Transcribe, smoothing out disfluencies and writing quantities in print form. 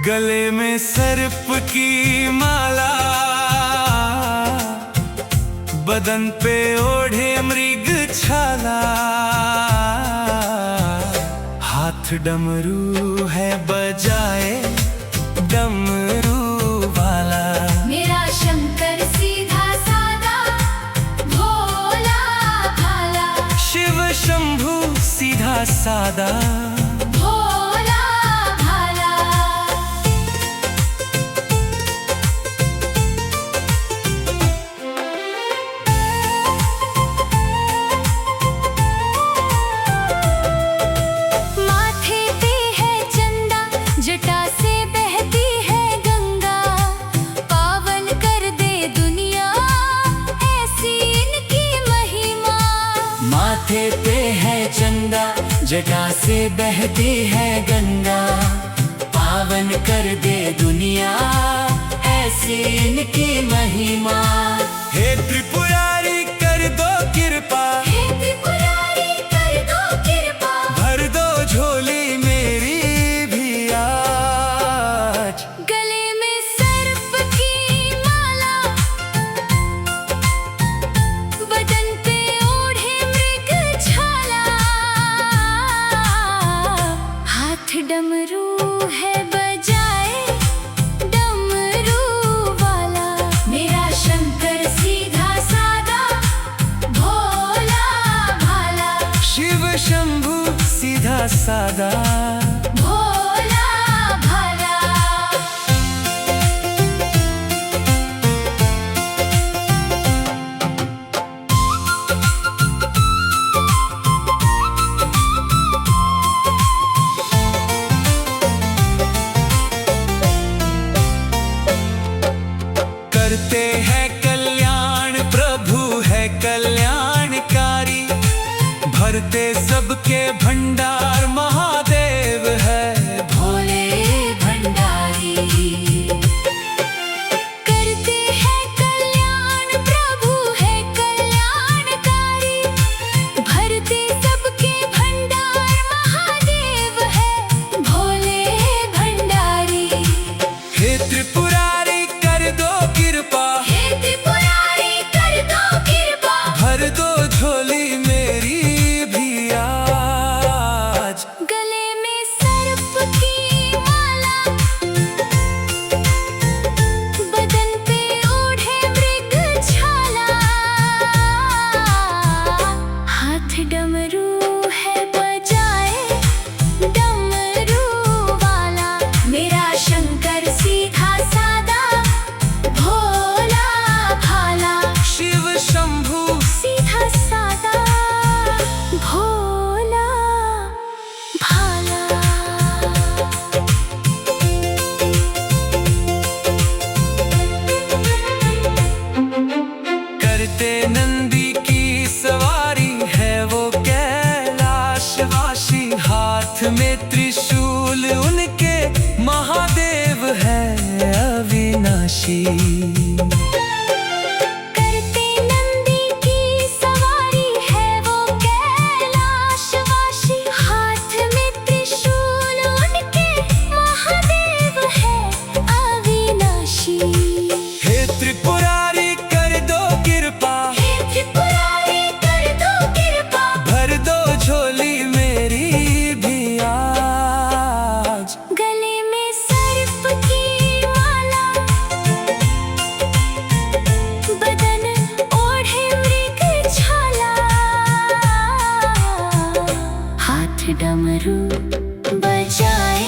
गले में सर्प की माला, बदन पे ओढ़े मृग छाला। हाथ डमरू है बजाए डमरू वाला। मेरा शंकर सीधा सादा भोला भाला। शिव शंभू सीधा सादा भोला भाला। माथे पे है चंदा, जटा से बहती है गंगा। पावन कर दे दुनिया, ऐसी इनकी महिमा। माथे पे है चंदा, जटा से बहती है गंगा। पावन कर दे दुनिया, ऐसी इनकी महिमा। हे त्रिपुरारी कर दो कृपा, हे त्रिपुरारी कर दो कृपा। भर दो झोली मेरी भी आज। गले में सर्प की माला, बदन पे ओढ़े मृग छाला। हाथ डमरू है बजाए डमरू वाला। मेरा शंकर सीधा सादा भोला भाला। शिव शंभू सीधा सादा भोला भाला। करते हैं कल्याण, प्रभु है कल्याणकारी। भरते सबके भंडार, महादेव है भोले भंडारी। करते हैं कल्याण, प्रभु है कल्याणकारी। भरते सबके भंडार, महादेव है भोले भंडारी। हे त्रिपुरारी कर दो कृपा, हे त्रिपुरारी कर दो कृपा। भर दो झोली मेरी भी आज। गले में सर्प की माला, बदन पे ओढ़े मृग छाला। हाथ डमरू है बजाए डमरू वाला। मेरा शंकर सीधा सादा भोला भाला। शिव शंभू सीधा सादा भोला भाला। करते नंदी की सवारी है वो कैलाशवासी। हाथ में त्रिशूल उनके, महादेव है अविनाशी। करते नंदी की सवारी है वो कैलाशवासी। हाथ में त्रिशूल उनके, महादेव है अविनाशी। हे त्रिपुरारी कर दो कृपा, हे त्रिपुरारी कर दो कृपा। भर दो झोली मेरी भी आज। गले में सर्प की माला, बदन ओढ़े मृग छाला। हाथ डमरू बजाए